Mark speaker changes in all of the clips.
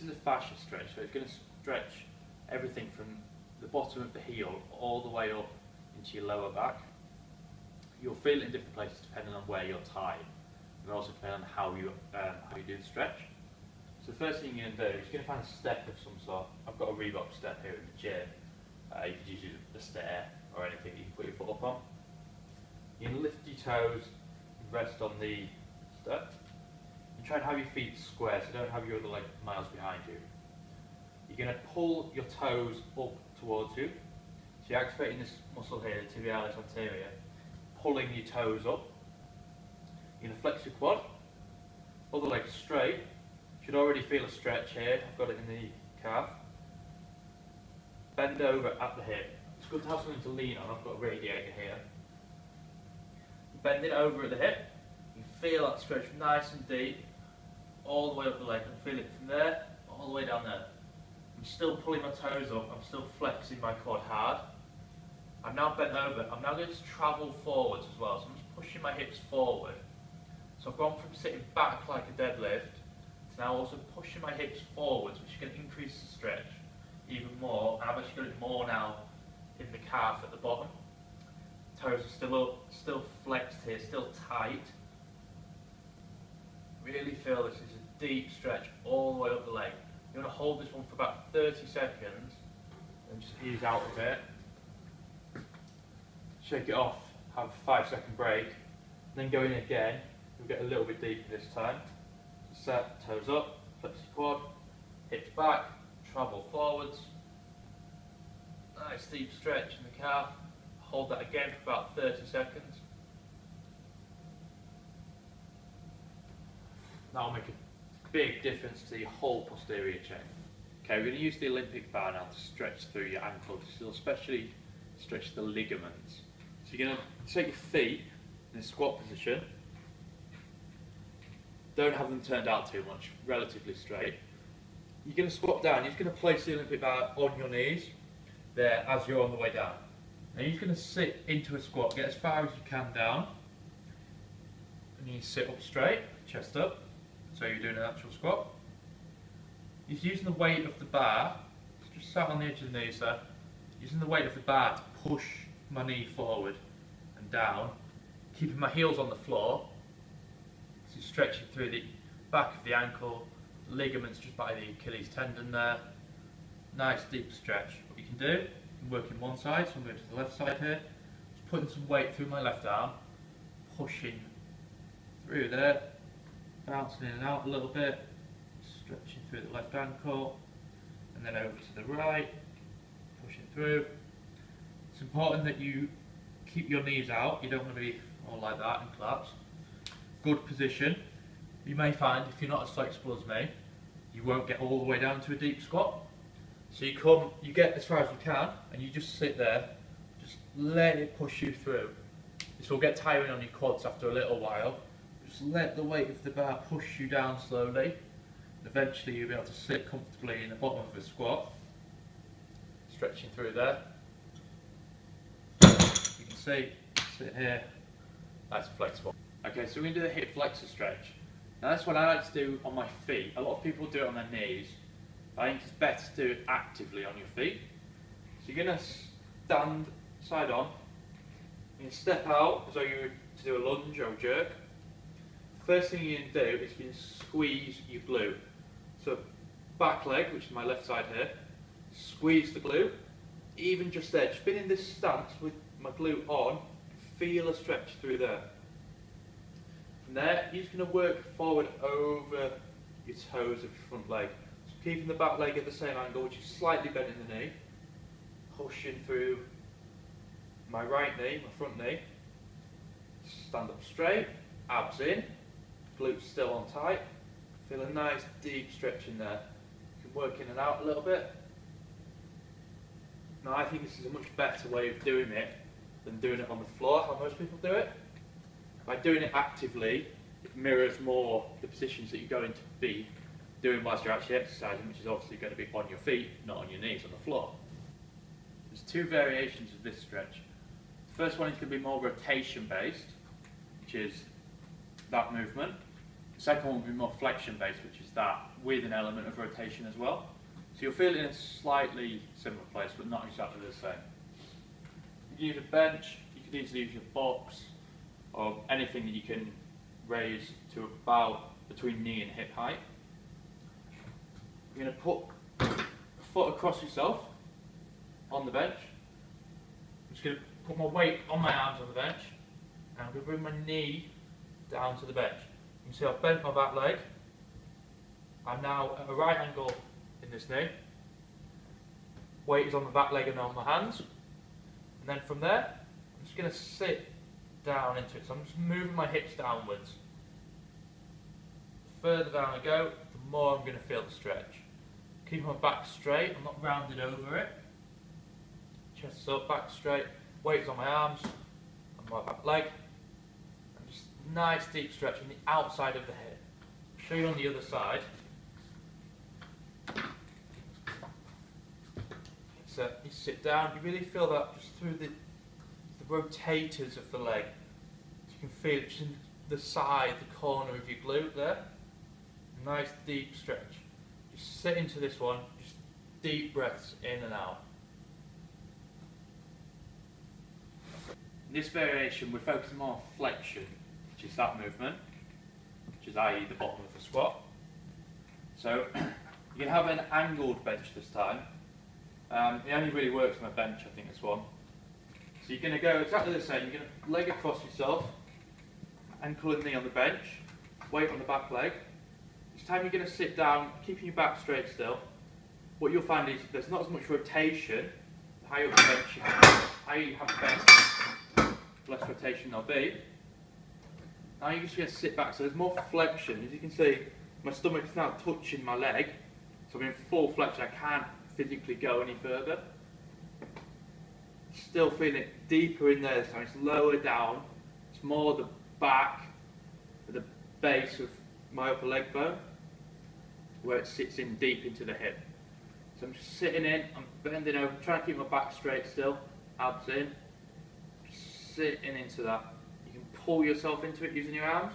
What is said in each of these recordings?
Speaker 1: is a fascia stretch, so it's going to stretch everything from the bottom of the heel all the way up into your lower back. You'll feel it in different places depending on where you're tied, and also depending on how you do the stretch. So the first thing you're going to do is you're going to find a step of some sort. I've got a Reebok step here in the gym. You could use a stair or anything you can put your foot up on. You're going to lift your toes, rest on the step, and try and have your feet square, so don't have your other leg miles behind you. You're going to pull your toes up towards you. So you're activating this muscle here, the tibialis anterior, pulling your toes up. You're going to flex your quad, other leg straight. You should already feel a stretch here. I've got it in the calf. Bend over at the hip. It's good to have something to lean on. I've got a radiator here. Bend it over at the hip. You feel that stretch nice and deep, all the way up the leg, and feel it from there all the way down there. I'm still pulling my toes up. I'm still flexing my quad hard. I'm now bent over. I'm now going to travel forwards as well. So I'm just pushing my hips forward. So I've gone from sitting back like a deadlift to now also pushing my hips forwards, which is going to increase the stretch even more. And I've actually got it more now in the calf at the bottom. Toes are still up, still flexed here, still tight. Really feel this is a deep stretch all the way up the leg. You want to hold this one for about 30 seconds and just ease out of it. Shake it off, have a 5-second break, then go in again. You'll get a little bit deeper this time. Set, toes up, flex your quad, hips back, travel forwards. Nice deep stretch in the calf. Hold that again for about 30 seconds. That'll make a big difference to your whole posterior chain. Okay, we're going to use the Olympic bar now to stretch through your ankles. This will especially stretch the ligaments. So you're going to take your feet in a squat position. Don't have them turned out too much, relatively straight. You're going to squat down. You're just going to place the Olympic bar on your knees there as you're on the way down. Now you're just going to sit into a squat, get as far as you can down, and you sit up straight, chest up, so you're doing an actual squat. You're using the weight of the bar, just sat on the edge of the knees there, using the weight of the bar to push my knee forward and down, keeping my heels on the floor, so stretching through the back of the ankle, ligaments just by the Achilles tendon there. Nice deep stretch. What you can do, you can work in one side, so I'm going to the left side here, just putting some weight through my left arm, pushing through there, bouncing in and out a little bit, stretching through the left ankle, and then over to the right, pushing through. It's important that you keep your knees out. You don't want to be all like that and collapse. Good position. You may find if you're not as flexible as me, you won't get all the way down to a deep squat. So you get as far as you can, and you just sit there, just let it push you through. This will get tiring on your quads after a little while. Just let the weight of the bar push you down slowly. Eventually you'll be able to sit comfortably in the bottom of a squat. Stretching through there. You can see, sit here, nice and flexible. Okay, so we're going to do the hip flexor stretch. Now that's what I like to do on my feet. A lot of people do it on their knees. I think it's better to do it actively on your feet. So you're going to stand side on. You're going to step out as though you were to do a lunge or a jerk. First thing you're going to do is you're going to squeeze your glute. So back leg, which is my left side here, squeeze the glute. Even just there, just being in this stance with my glute on, feel a stretch through there. From there, you're just going to work forward over your toes of your front leg. So keeping the back leg at the same angle, which is slightly bent in the knee. Pushing through my right knee, my front knee. Stand up straight, abs in, glutes still on tight. Feel a nice deep stretch in there. You can work in and out a little bit. Now I think this is a much better way of doing it than doing it on the floor, how most people do it. By doing it actively, it mirrors more the positions that you're going to be doing whilst you're actually exercising, which is obviously going to be on your feet, not on your knees on the floor. There's two variations of this stretch. The first one is going to be more rotation based, which is that movement. The second one will be more flexion based, which is that with an element of rotation as well. So you'll feel it in a slightly similar place, but not exactly the same. You can use a bench, you could easily use your box, or anything that you can raise to about between knee and hip height. You're going to put a foot across yourself on the bench. I'm just going to put my weight on my arms on the bench, and I'm going to bring my knee down to the bench. You can see I've bent my back leg. I'm now at a right angle in this knee. Weight is on the back leg and on my hands. And then from there, I'm just going to sit down into it. So I'm just moving my hips downwards. The further down I go, the more I'm going to feel the stretch. Keep my back straight, I'm not rounded over it. Chest up, back straight, weight is on my arms, and my back leg. And just nice deep stretch on the outside of the hip. I'll show you on the other side. So you sit down, you really feel that just through the rotators of the leg. You can feel it just in the side, the corner of your glute there. Nice deep stretch. Just sit into this one, just deep breaths in and out. In this variation we're focusing more on flexion, which is that movement, which is i.e. the bottom of the squat. So you can have an angled bench this time. It only really works on a bench, I think, this one. So you're going to go exactly the same. You're going to leg across yourself, ankle and knee on the bench, weight on the back leg. This time you're going to sit down, keeping your back straight still. What you'll find is there's not as much rotation. The higher up the bench you have, the higher you have the bench, the less rotation there'll be. Now you're just going to sit back, so there's more flexion. As you can see, my stomach is now touching my leg, so I'm in full flexion. I can't physically go any further. Still feeling it deeper in there this time. It's lower down. It's more the back, the base of my upper leg bone, where it sits in deep into the hip. So I'm just sitting in, I'm bending over, trying to keep my back straight still, abs in, just sitting into that. You can pull yourself into it using your arms.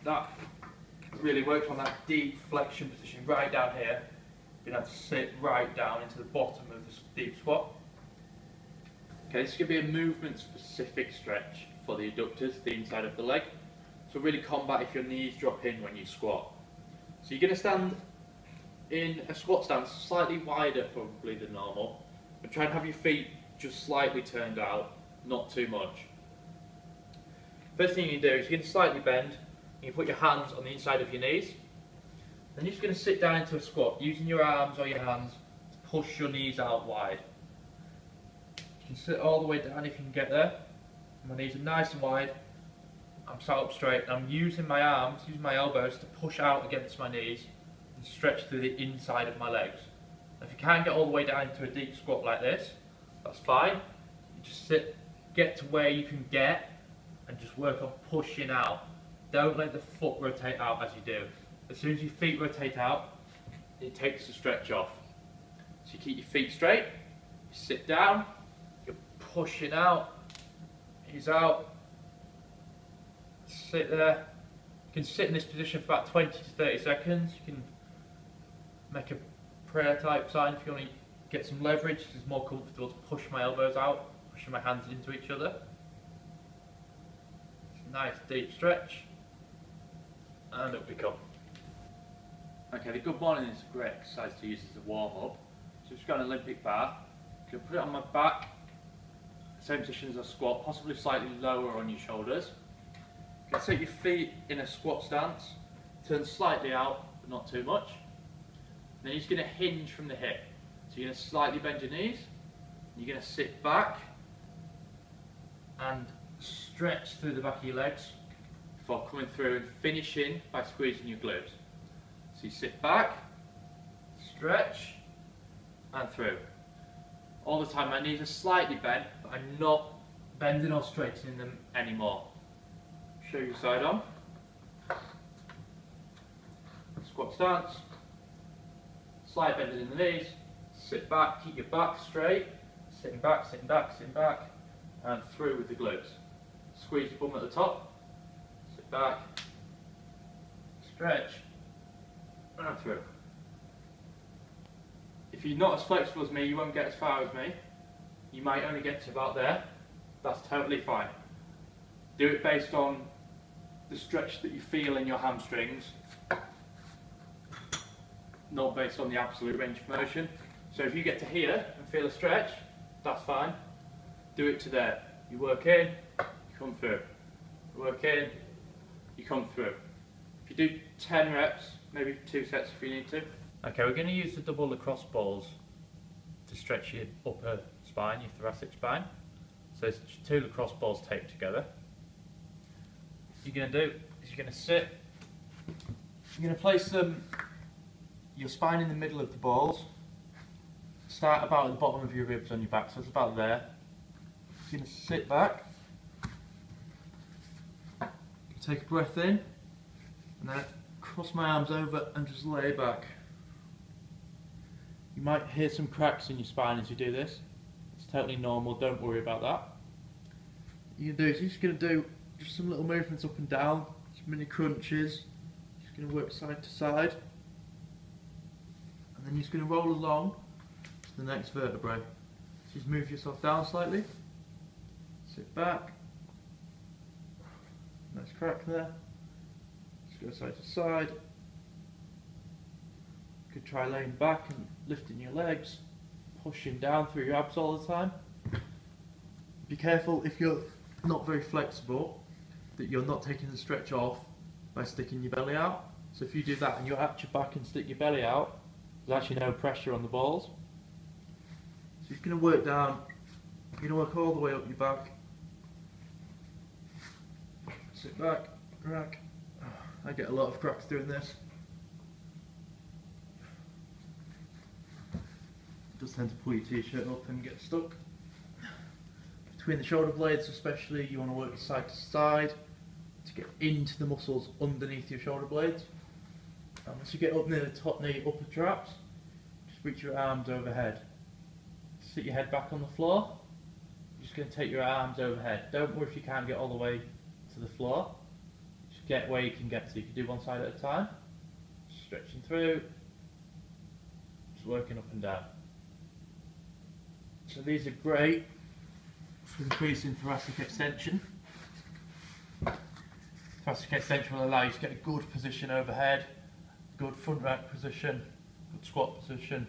Speaker 1: That really works on that deep flexion position right down here. Being able to sit right down into the bottom of this deep squat. Okay, this is going to be a movement specific stretch for the adductors, the inside of the leg. So really combat if your knees drop in when you squat. So you're going to stand in a squat stance slightly wider probably than normal, but try and have your feet just slightly turned out, not too much. First thing you do is you're going to slightly bend, and you put your hands on the inside of your knees. Then you're just going to sit down into a squat using your arms or your hands to push your knees out wide. You can sit all the way down if you can get there. My knees are nice and wide. I'm sat up straight and I'm using my arms, using my elbows to push out against my knees and stretch through the inside of my legs. If you can't get all the way down into a deep squat like this, that's fine. You just sit, get to where you can get and just work on pushing out. Don't let the foot rotate out as you do. As soon as your feet rotate out, it takes the stretch off. So you keep your feet straight, you sit down, you're pushing out, ease out, sit there. You can sit in this position for about 20 to 30 seconds. You can make a prayer type sign if you want to get some leverage. It's more comfortable to push my elbows out, pushing my hands into each other. It's a nice deep stretch, and up we come. Okay, the good morning is a great exercise to use as a warm-up. So just got an Olympic bar. You can put it on my back, same position as a squat, possibly slightly lower on your shoulders. You can set your feet in a squat stance, turn slightly out, but not too much. And then you're just going to hinge from the hip. So you're going to slightly bend your knees, you're going to sit back and stretch through the back of your legs before coming through and finishing by squeezing your glutes. So you sit back, stretch, and through. All the time my knees are slightly bent, but I'm not bending or straightening them anymore. Show you side on. Squat stance. Slight bending in the knees. Sit back, keep your back straight. Sitting back, sitting back, sitting back. And through with the glutes. Squeeze your bum at the top. Sit back. stretch, and through. If you're not as flexible as me, you won't get as far as me. You might only get to about there. That's totally fine. Do it based on the stretch that you feel in your hamstrings, not based on the absolute range of motion. So if you get to here and feel a stretch, that's fine. Do it to there. You work in, you come through. You work in, you come through. If you do 10 reps, maybe 2 sets if you need to. Okay, we're going to use the double lacrosse balls to stretch your upper spine, your thoracic spine. So it's 2 lacrosse balls taped together. What you're going to do is you're going to sit, you're going to place your spine in the middle of the balls. Start about at the bottom of your ribs on your back, so it's about there. You're going to sit back, take a breath in, and then cross my arms over and just lay back. You might hear some cracks in your spine as you do this. It's totally normal, don't worry about that. What you're going to do is you're just going to do just some little movements up and down, some mini crunches. Just going to work side to side. And then you're just going to roll along to the next vertebrae. So just move yourself down slightly. Sit back. Nice crack there. Just go side to side. You could try laying back and lifting your legs, pushing down through your abs all the time. Be careful if you're not very flexible that you're not taking the stretch off by sticking your belly out. So if you do that and you arch your back and stick your belly out, there's actually no pressure on the balls. So you're going to work down, you're going to work all the way up your back. Sit back, crack. I get a lot of cracks doing this. Just tend to pull your t-shirt up and get stuck. Between the shoulder blades especially, you want to work side to side to get into the muscles underneath your shoulder blades. And once you get up near the top near your upper traps, just reach your arms overhead. Sit your head back on the floor. You're just going to take your arms overhead. Don't worry if you can't get all the way to the floor. Just get where you can get to. You can do one side at a time. Stretching through, just working up and down. So these are great for increasing thoracic extension. Thoracic extension will allow you to get a good position overhead, good front rack position, good squat position,